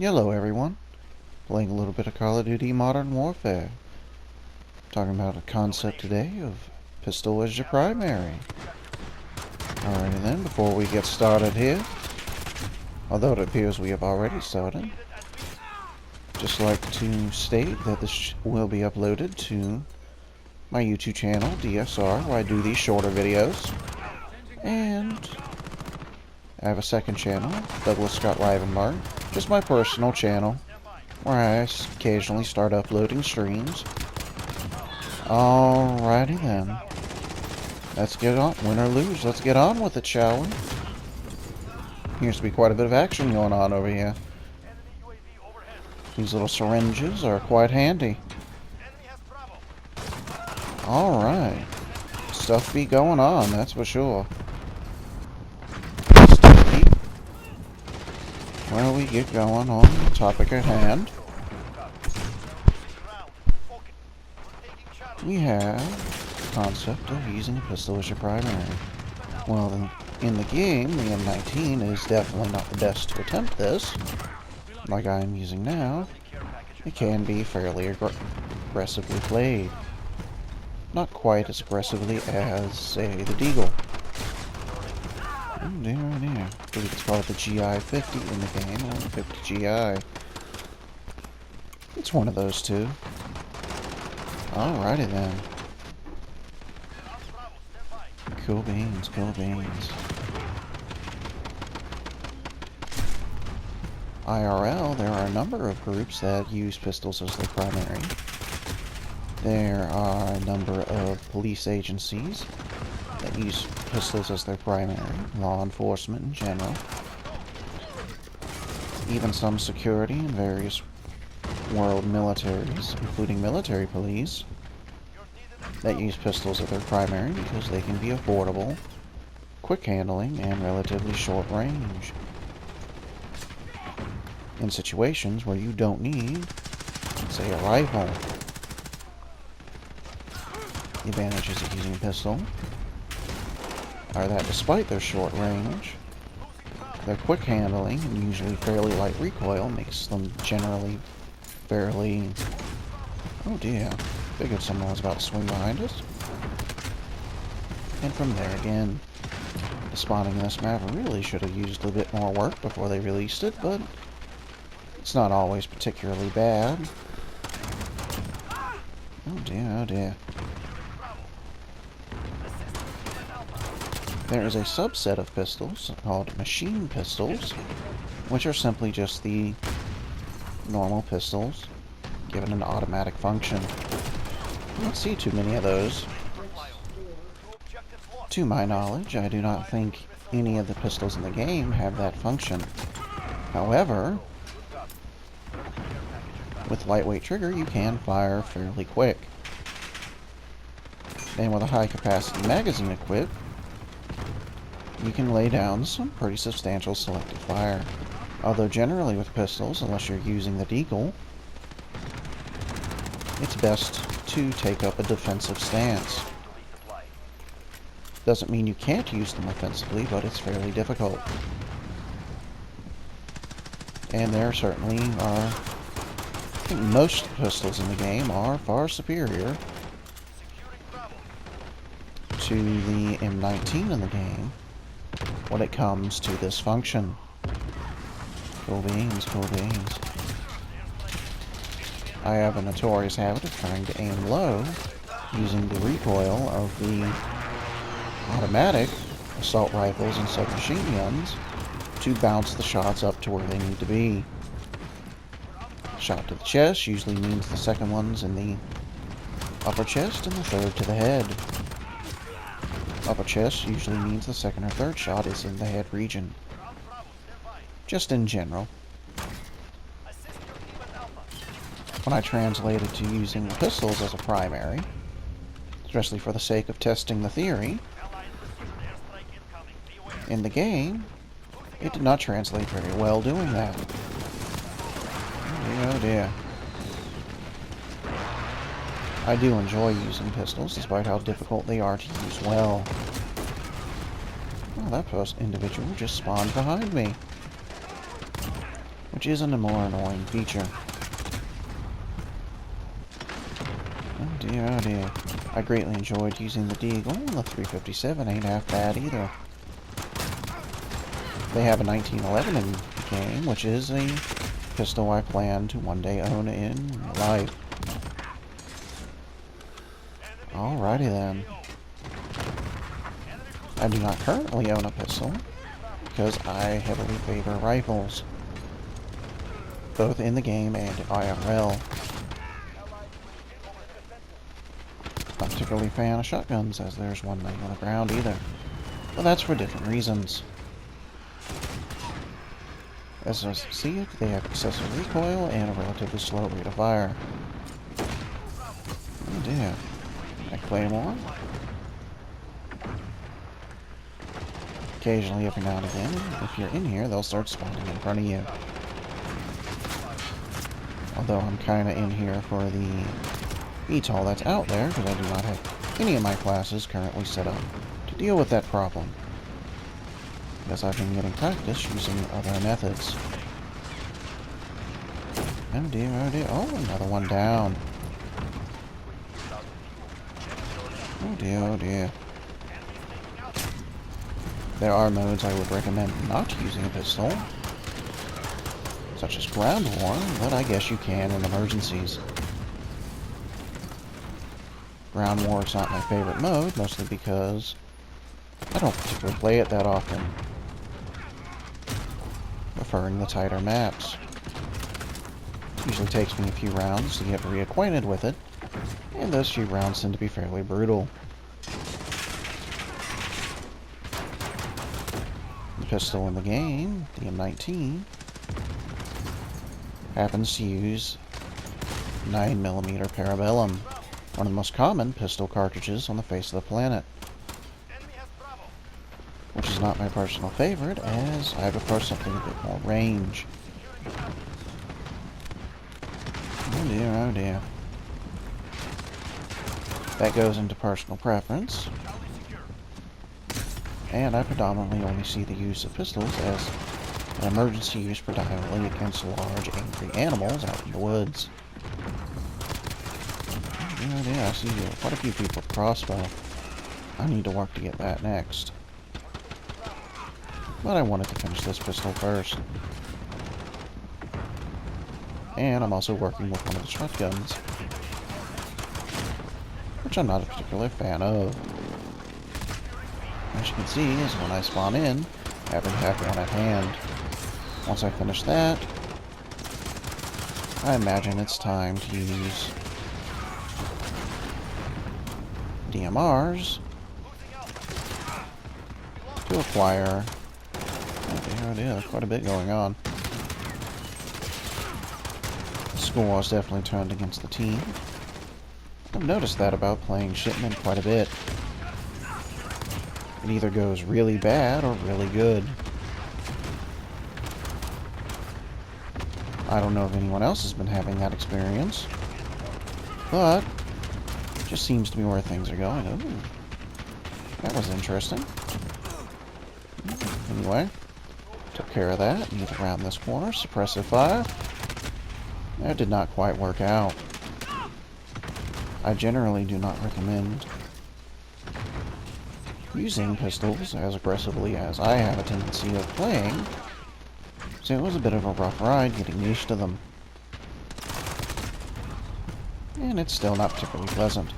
Hello everyone, playing a little bit of Call of Duty Modern Warfare. Talking about a concept today of pistol as your primary. Alrighty then, before we get started here, although it appears we have already started, just like to state that this will be uploaded to my YouTube channel, DSR, where I do these shorter videos, and I have a second channel, Douglas Scott Rivenbark, just my personal channel, where I occasionally start uploading streams. Alrighty then. Let's get on, win or lose, let's get on with it, shall we? Seems to be quite a bit of action going on over here. These little syringes are quite handy. Alright. Stuff be going on, that's for sure. Well, we get going on the topic at hand. We have the concept of using a pistol as your primary. Well, in the game, the M19 is definitely not the best to attempt this. Like I am using now, it can be fairly aggressively played. Not quite as aggressively as, say, the Deagle. Oh dear, oh dear. I believe it's called the GI-50 in the game, or the 50 GI. It's one of those two. Alrighty then. Cool beans, cool beans. IRL, there are a number of groups that use pistols as their primary. There are a number of police agencies that use pistols as their primary, law enforcement in general. Even some security and various world militaries, including military police, that use pistols as their primary because they can be affordable, quick handling, and relatively short range. In situations where you don't need, say, a rifle. The advantages of using a pistol are that despite their short range, their quick handling and usually fairly light recoil makes them generally fairly... Oh dear, figured someone was about to swing behind us. And from there again, the spawning in this map really should have used a bit more work before they released it, but it's not always particularly bad. Oh dear, oh dear. There is a subset of pistols called machine pistols, which are simply just the normal pistols given an automatic function. I don't see too many of those. To my knowledge, I do not think any of the pistols in the game have that function. However, with lightweight trigger, you can fire fairly quick. And with a high capacity magazine equipped, you can lay down some pretty substantial selective fire. Although generally with pistols, unless you're using the Deagle, it's best to take up a defensive stance. Doesn't mean you can't use them offensively, but it's fairly difficult. And there certainly are... I think most pistols in the game are far superior to the M19 in the game when it comes to this function. Cool beans, cool beans. I have a notorious habit of trying to aim low using the recoil of the automatic assault rifles and submachine guns to bounce the shots up to where they need to be. Shot to the chest usually means the second one's in the upper chest and the third to the head. Upper chest usually means the second or third shot is in the head region. Just in general. When I translated to using pistols as a primary, especially for the sake of testing the theory, in the game, it did not translate very well doing that. Oh dear. I do enjoy using pistols, despite how difficult they are to use well. Oh, that first individual just spawned behind me. which isn't a more annoying feature. Oh dear, oh dear. I greatly enjoyed using the Deagle, and the 357 ain't half bad either. They have a 1911 in the game, which is a pistol I plan to one day own in life. Alrighty then. I do not currently own a pistol, because I heavily favor rifles, both in the game and IRL. Not particularly a fan of shotguns, as there's one laying on the ground either. But that's for different reasons. As I see it, they have excessive recoil and a relatively slow rate of fire. Oh dear. A claymore. Occasionally, every now and again, if you're in here, they'll start spawning in front of you. Although I'm kinda in here for the VTOL that's out there, because I do not have any of my classes currently set up to deal with that problem. Because I've been getting practice using other methods. Oh dear, oh dear. Oh, another one down. Oh dear, oh dear. There are modes I would recommend not using a pistol, such as ground war, but I guess you can in emergencies. Ground war is not my favorite mode, mostly because I don't particularly play it that often, preferring the tighter maps. It usually takes me a few rounds to get reacquainted with it, and those few rounds tend to be fairly brutal. The pistol in the game, the M19, happens to use 9mm Parabellum, one of the most common pistol cartridges on the face of the planet. Which is not my personal favorite, as I prefer something a bit more range. Oh dear, oh dear. That goes into personal preference. And I predominantly only see the use of pistols as an emergency use predominantly against large, angry animals out in the woods. Oh dear, I see quite a few people with crossbow. I need to work to get that next. But I wanted to finish this pistol first. And I'm also working with one of the shotguns, which I'm not a particular fan of. As you can see, is when I spawn in, I happen to have one at hand. Once I finish that, I imagine it's time to use DMRs to acquire... Oh dear, there's quite a bit going on. The score is definitely turned against the team. I've noticed that about playing Shipment quite a bit. It either goes really bad or really good. I don't know if anyone else has been having that experience, but it just seems to be where things are going. Ooh, that was interesting. Anyway, took care of that. Need around this corner. Suppressive fire. That did not quite work out. I generally do not recommend using pistols as aggressively as I have a tendency of playing, so it was a bit of a rough ride getting used to them. And it's still not particularly pleasant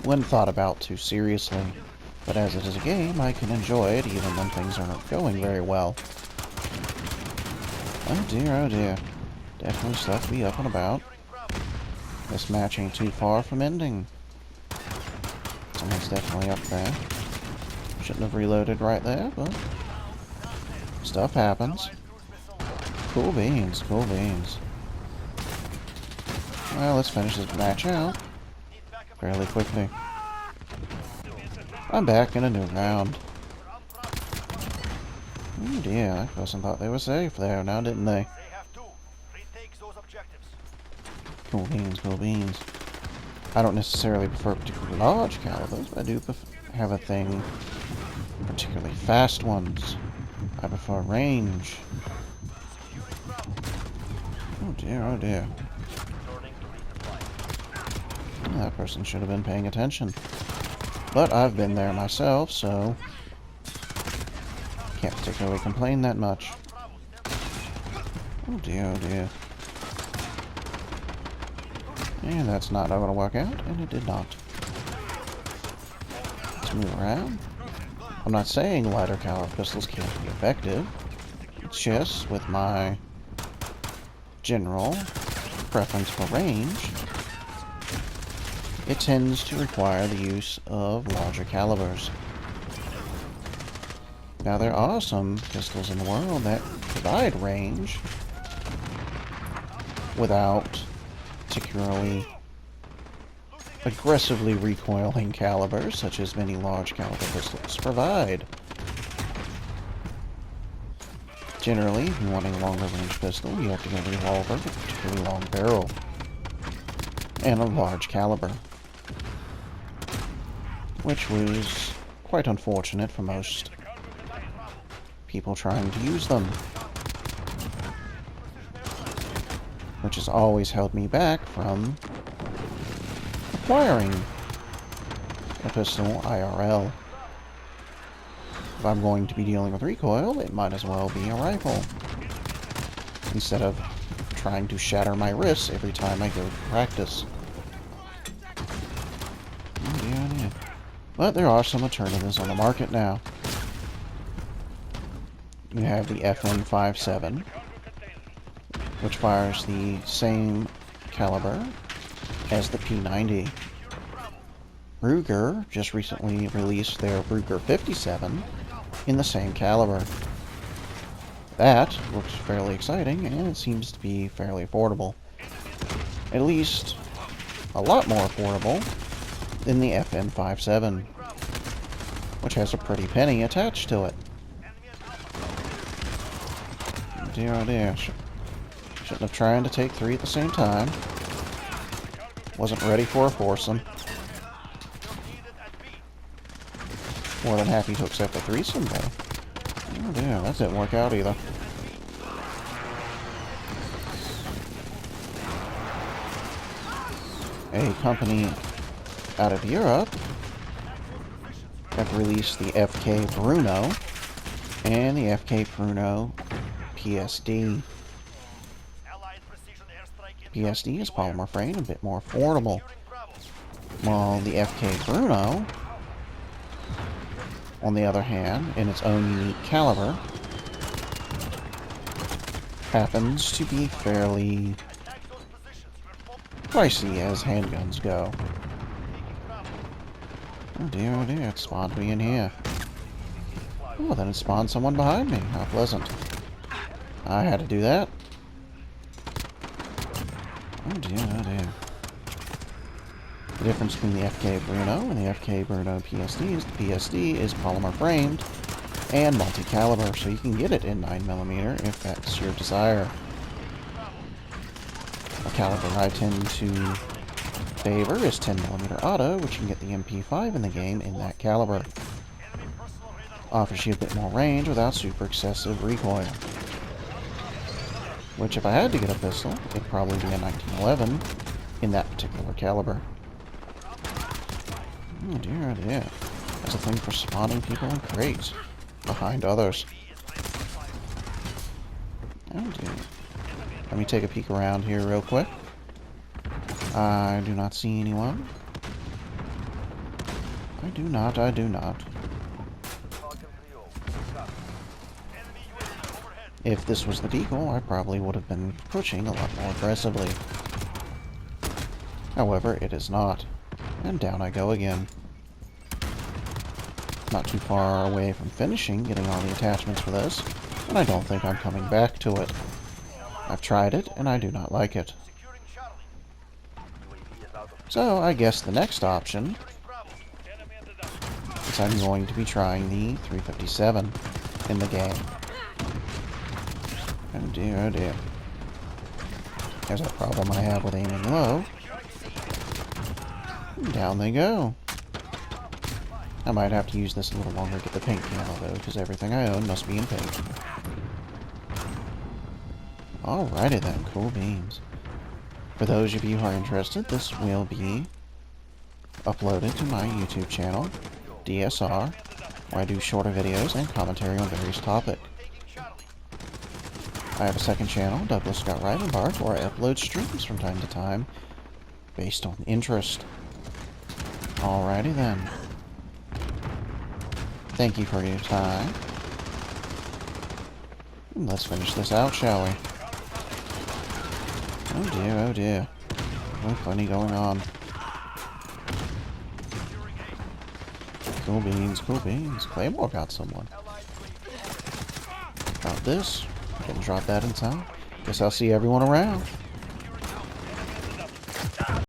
when thought about too seriously, but as it is a game, I can enjoy it even when things aren't going very well. Oh dear, definitely stuff to be up and about. This match ain't too far from ending. Someone's definitely up there. Shouldn't have reloaded right there, but stuff happens. Cool beans, cool beans. Well, let's finish this match out fairly quickly. I'm back in a new round. Oh dear, that person thought they were safe there now, didn't they? Cool beans, cool beans. I don't necessarily prefer particularly large calibers, but I do have a thing for particularly fast ones. I prefer range. dear, oh dear. That person should have been paying attention. But I've been there myself, so can't particularly complain that much. Oh dear, oh dear. And that's not going to work out, and it did not. Let's move around. I'm not saying lighter caliber pistols can't be effective. It's just, with my general preference for range, it tends to require the use of larger calibers. Now, there are some pistols in the world that provide range without particularly aggressively recoiling calibers, such as many large caliber pistols provide. Generally, if you want a longer range pistol, you have to get a revolver with a particularly long barrel and a large caliber, which was quite unfortunate for most people trying to use them, which has always held me back from acquiring a pistol IRL. If I'm going to be dealing with recoil, it might as well be a rifle, instead of trying to shatter my wrists every time I go to practice. Oh dear, oh dear. But there are some alternatives on the market now. You have the FN57, which fires the same caliber as the P90. Ruger just recently released their Ruger 57 in the same caliber. That looks fairly exciting, and it seems to be fairly affordable. At least a lot more affordable than the FN57, which has a pretty penny attached to it. Dear, oh dear. Shouldn't have tried to take three at the same time. Wasn't ready for a foursome. More than happy to accept a threesome, though. Oh dear, that didn't work out either. A company out of Europe have released the FK Bruno and the FK Bruno PSD. PSD is polymer frame, a bit more affordable, while the FK Bruno, on the other hand, in its own unique caliber, happens to be fairly pricey as handguns go. Oh dear, it spawned me in here. Oh, then it spawned someone behind me. How pleasant. I had to do that. Oh dear, oh dear. The difference between the FK Bruno and the FK Bruno PSD is the PSD is polymer framed and multi-caliber, so you can get it in 9mm if that's your desire. The caliber I tend to favor is 10mm auto, which you can get the MP5 in the game in that caliber. Offers you a bit more range without super excessive recoil. Which, if I had to get a pistol, it'd probably be a 1911 in that particular caliber. Oh dear, oh dear. That's a thing for spawning people in crates behind others. Oh dear. Let me take a peek around here real quick. I do not see anyone. I do not. If this was the deagle, I probably would have been pushing a lot more aggressively. However, it is not. And down I go again. Not too far away from finishing getting all the attachments for this, and I don't think I'm coming back to it. I've tried it, and I do not like it. So, I guess the next option is I'm going to be trying the 357 in the game. Oh dear, oh dear. There's a problem I have with aiming low. Down they go. I might have to use this a little longer to get the pink camo though, because everything I own must be in pink. Alrighty then, cool beans. For those of you who are interested, this will be uploaded to my YouTube channel, DSR, where I do shorter videos and commentary on various topics. I have a second channel, Douglas Scott Rivenbark, where I upload streams from time to time, based on interest. Alrighty then. Thank you for your time. Let's finish this out, shall we? Oh dear, oh dear. No funny going on. Cool beans, cool beans. Claymore got someone. Got this. Didn't drop that in time. Guess I'll see everyone around.